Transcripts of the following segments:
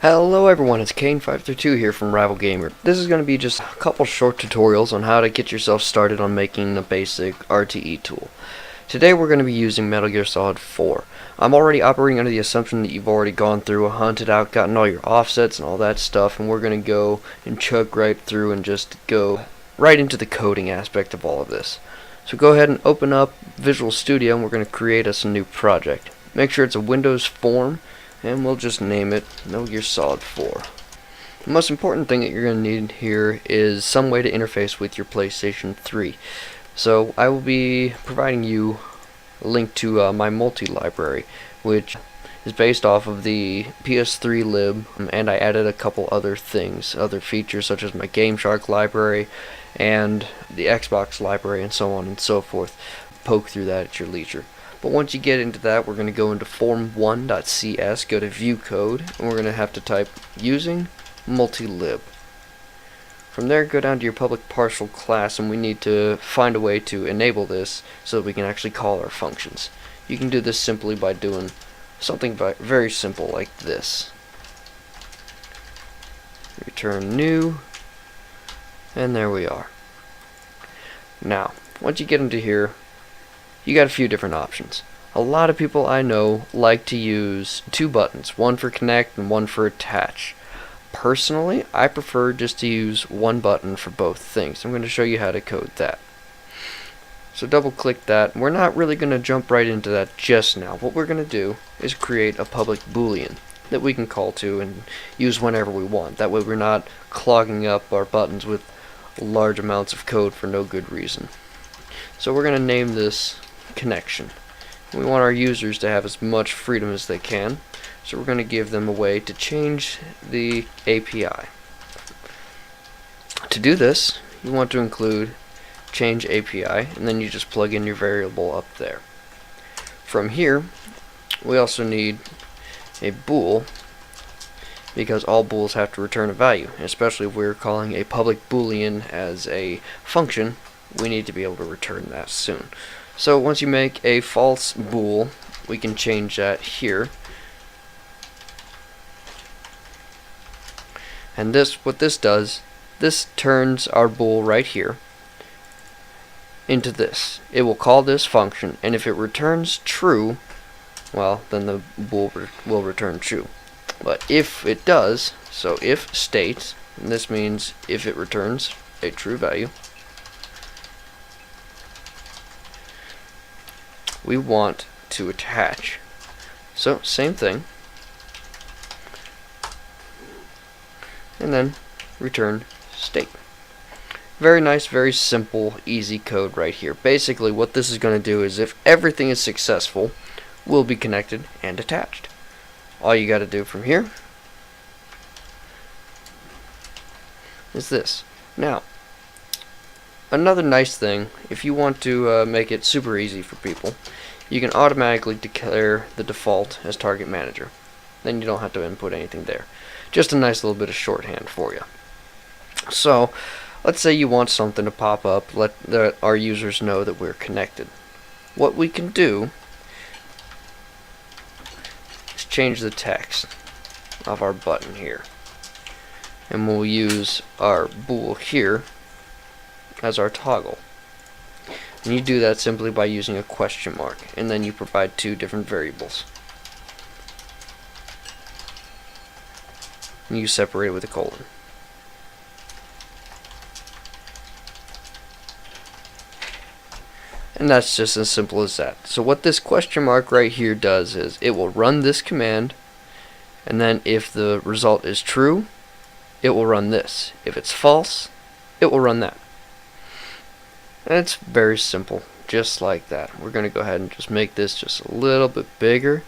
Hello everyone, it's Kane532 here from RivalGamer. This is going to be just a couple short tutorials on how to get yourself started on making a basic RTE tool. Today we're going to be using Metal Gear Solid 4. I'm already operating under the assumption that you've already gone through, hunted out, gotten all your offsets and all that stuff, and we're going to go and chug right through and just go right into the coding aspect of all of this. So go ahead and open up Visual Studio and we're going to create us a new project. Make sure it's a Windows form, and we'll just name it Metal Gear Solid 4. The most important thing that you're going to need here is some way to interface with your PlayStation 3. So I will be providing you a link to my multi-library, which is based off of the PS3 lib, and I added a couple other things, other features such as my GameShark library and the Xbox library and so on and so forth. Poke through that at your leisure. But once you get into that, we're going to go into form1.cs, go to view code, and we're going to have to type using multilib. From there, go down to your public partial class, and we need to find a way to enable this so that we can actually call our functions. You can do this simply by doing something very simple like this. Return new, and there we are. Now, once you get into here, you got a few different options. A lot of people I know like to use two buttons, one for connect and one for attach. Personally, I prefer just to use one button for both things. I'm going to show you how to code that. So double click that. We're not really going to jump right into that just now. What we're going to do is create a public boolean that we can call to and use whenever we want. That way we're not clogging up our buttons with large amounts of code for no good reason. So we're going to name this connection. We want our users to have as much freedom as they can, so we're going to give them a way to change the API. To do this, you want to include change API, and then you just plug in your variable up there. From here, we also need a bool, because all bools have to return a value, especially if we're calling a public boolean as a function. We need to be able to return that soon. So once you make a false bool, we can change that here. And what this does, this turns our bool right here into this. It will call this function, and if it returns true, well, then the bool will return true. But if it does, so if state, and this means if it returns a true value, we want to attach. So same thing, and then return state. Very nice, very simple, easy code right here. Basically what this is going to do is if everything is successful, we'll be connected and attached. All you got to do from here is this. Now, another nice thing, if you want to make it super easy for people, you can automatically declare the default as target manager. Then you don't have to input anything there. Just a nice little bit of shorthand for you. So, let's say you want something to pop up, let our users know that we're connected. What we can do is change the text of our button here. And we'll use our bool here as our toggle. And you do that simply by using a question mark, and then you provide two different variables. And you separate it with a colon. And that's just as simple as that. So what this question mark right here does is it will run this command, and then if the result is true, it will run this. If it's false, it will run that. And it's very simple, just like that. We're going to go ahead and just make this just a little bit bigger.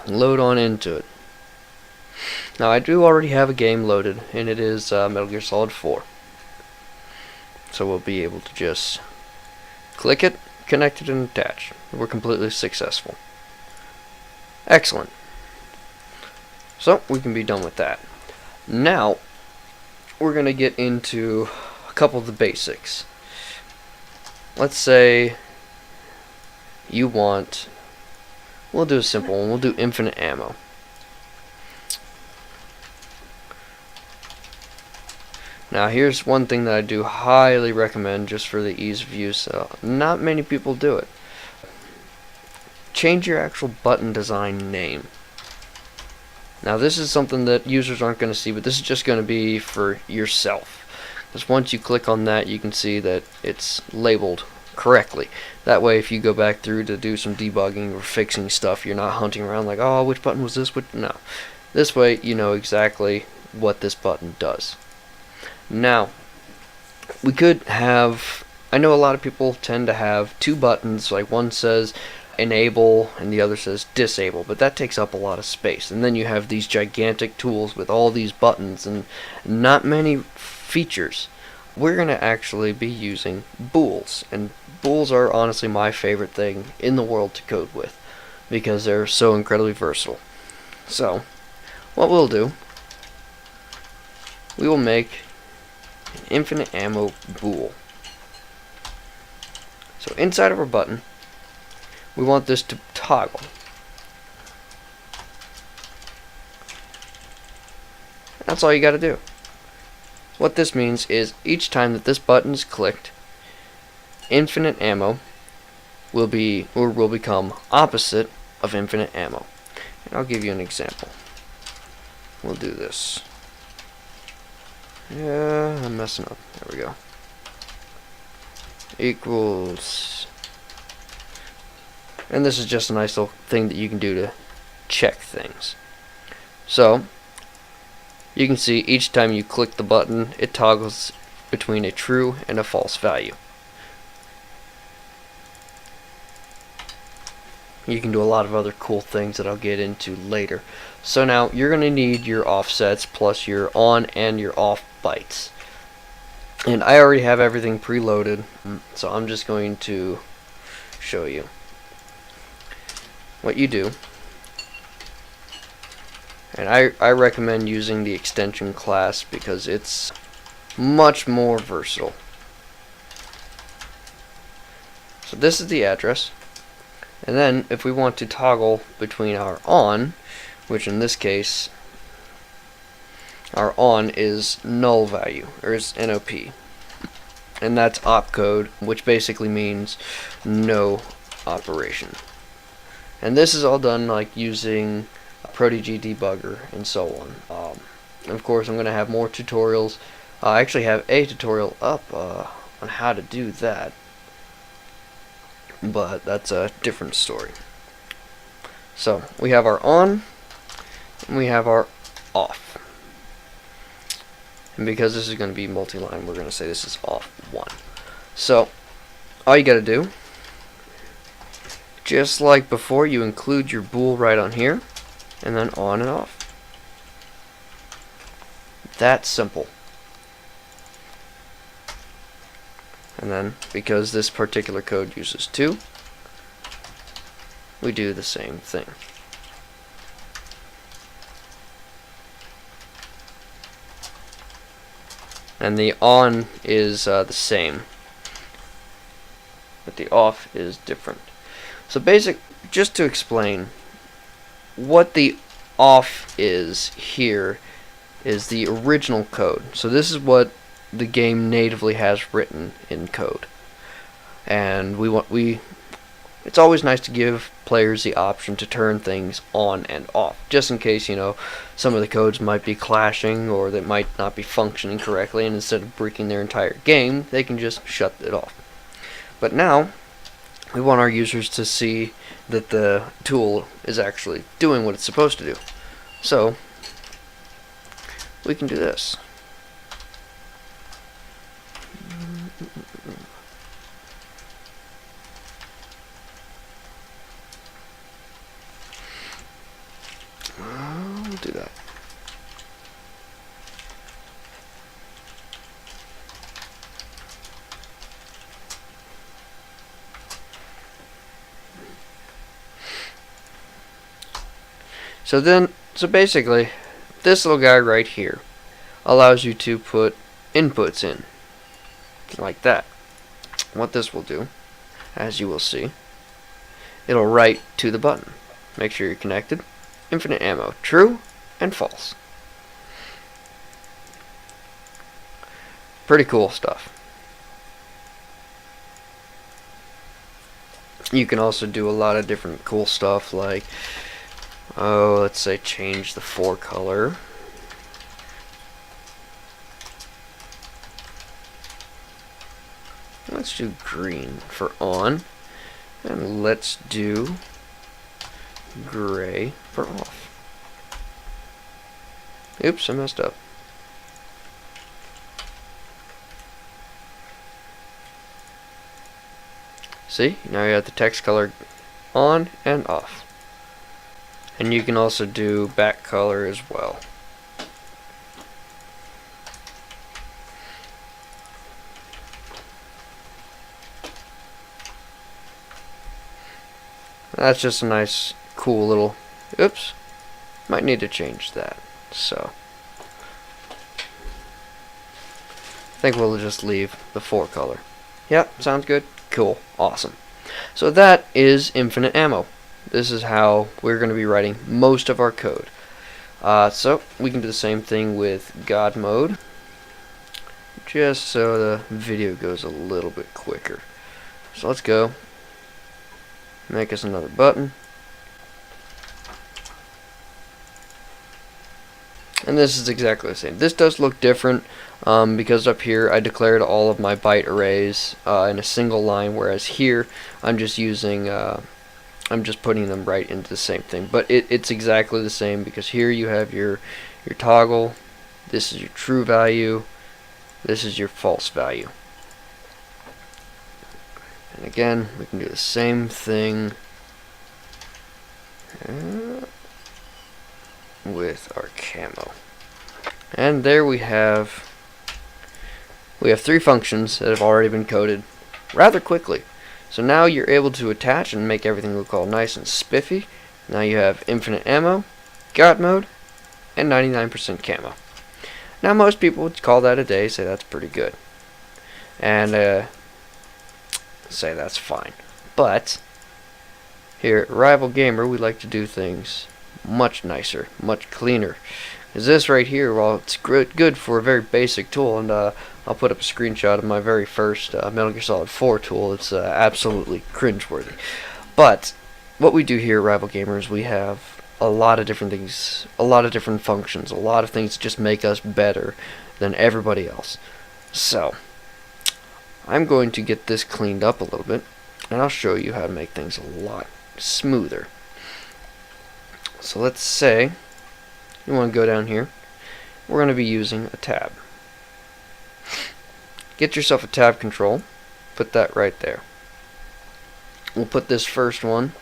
Load on into it. Now I do already have a game loaded, and it is Metal Gear Solid 4. So we'll be able to just click it, connect it, and attach. We're completely successful. Excellent. So we can be done with that. Now we're going to get into a couple of the basics. Let's say you want, we'll do a simple one, we'll do infinite ammo. Now here's one thing that I do highly recommend just for the ease of use. Not many people do it. Change your actual button design name. Now this is something that users aren't going to see, but this is just going to be for yourself. Because once you click on that, you can see that it's labeled correctly. That way if you go back through to do some debugging or fixing stuff, you're not hunting around like, oh, which button was this? No. This way you know exactly what this button does. Now, we could have, I know a lot of people tend to have two buttons, like one says enable and the other says disable, but that takes up a lot of space. And then you have these gigantic tools with all these buttons and not many features. We're going to actually be using bools, and bools are honestly my favorite thing in the world to code with because they're so incredibly versatile. So, what we'll do, we will make an infinite ammo bool. So inside of our button, we want this to toggle. That's all you got to do. What this means is each time that this button is clicked, infinite ammo will become opposite of infinite ammo. And I'll give you an example. We'll do this. Yeah, I'm messing up. There we go. Equals. And this is just a nice little thing that you can do to check things. So, you can see each time you click the button, it toggles between a true and a false value. You can do a lot of other cool things that I'll get into later. So now, you're going to need your offsets plus your on and your off bytes. And I already have everything preloaded, so I'm just going to show you what you do. And I recommend using the extension class because it's much more versatile. So this is the address. And then if we want to toggle between our on, which in this case our on is null value, or is NOP. And that's opcode, which basically means no operation. And this is all done like using a Prodigy debugger and so on. Of course, I'm going to have more tutorials. I actually have a tutorial up on how to do that, but that's a different story. So we have our on and we have our off. And because this is going to be multi-line, we're going to say this is off 1. So all you got to do, just like before, you include your bool right on here, and then on and off. That's simple. And then, because this particular code uses 2, we do the same thing. And the on is the same, but the off is different. So just to explain, what the off is here is the original code. So this is what the game natively has written in code. And it's always nice to give players the option to turn things on and off, just in case, some of the codes might be clashing or that might not be functioning correctly, and instead of breaking their entire game, they can just shut it off. But now, we want our users to see that the tool is actually doing what it's supposed to do. So, we can do this. I'll do that. So basically, this little guy right here allows you to put inputs in, like that. What this will do, as you will see, it'll write to the button. Make sure you're connected. Infinite ammo, true and false. Pretty cool stuff. You can also do a lot of different cool stuff like, oh, let's say change the 4 color. Let's do green for on, and let's do gray for off. Oops, I messed up. See, now you have the text color on and off. And you can also do back color as well. That's just a nice, cool little, oops, might need to change that. So, I think we'll just leave the 4 color. Yep, sounds good. Cool, awesome. So that is infinite ammo. This is how we're going to be writing most of our code. So we can do the same thing with God mode, just so the video goes a little bit quicker. So let's go. Make us another button. And this is exactly the same. This does look different because up here I declared all of my byte arrays in a single line, whereas here I'm just using, I'm just putting them right into the same thing. But it's exactly the same because here you have your toggle. This is your true value. This is your false value. And again, we can do the same thing with our camo. And there we have 3 functions that have already been coded rather quickly. So now you're able to attach and make everything look all nice and spiffy. Now you have infinite ammo, God mode, and 99% camo. Now most people would call that a day, say that's pretty good. And say that's fine. But here at RivalGamer we like to do things much nicer, much cleaner. Because this right here, well, it's good for a very basic tool, and I'll put up a screenshot of my very first Metal Gear Solid 4 tool. It's absolutely cringeworthy. But what we do here at RivalGamer is we have a lot of different things, a lot of different functions, a lot of things that just make us better than everybody else. So I'm going to get this cleaned up a little bit, and I'll show you how to make things a lot smoother. So let's say you want to go down here. We're going to be using a tab. Get yourself a tab control. Put that right there. We'll put this first one,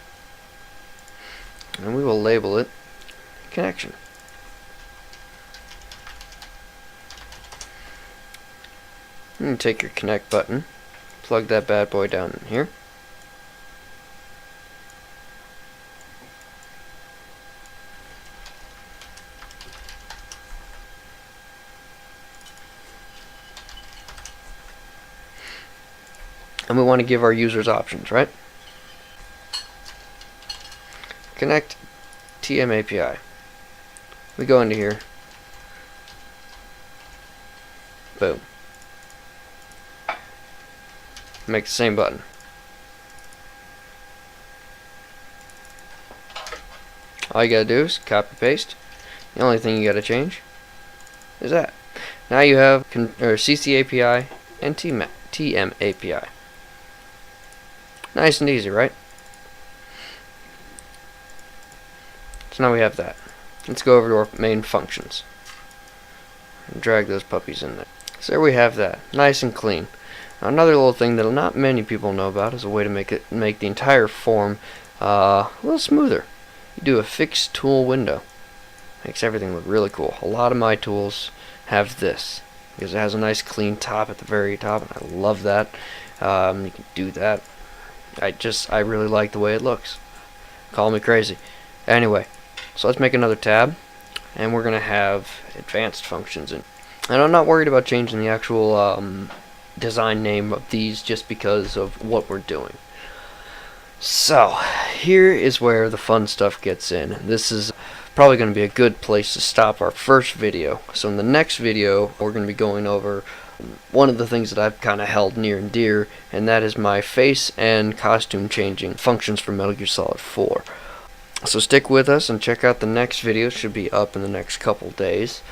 and we will label it connection. And take your connect button, plug that bad boy down in here. And we want to give our users options, right? Connect TM API. We go into here. Boom. Make the same button. All you gotta do is copy paste. The only thing you gotta change is that. Now you have CC API and TM API. Nice and easy, right? So now we have that. Let's go over to our main functions and drag those puppies in there. So there we have that, nice and clean. Now another little thing that not many people know about is a way to make the entire form a little smoother. You do a fixed tool window. Makes everything look really cool. A lot of my tools have this because it has a nice clean top at the very top, and I love that. You can do that. I really like the way it looks. Call me crazy. Anyway, so let's make another tab, and we're gonna have advanced functions in. And I'm not worried about changing the actual design name of these just because of what we're doing. So here is where the fun stuff gets in. This is probably going to be a good place to stop our first video. So in the next video, we're going to be going over one of the things that I've kind of held near and dear, and that is my face and costume changing functions for Metal Gear Solid 4. So stick with us and check out the next video. It should be up in the next couple days.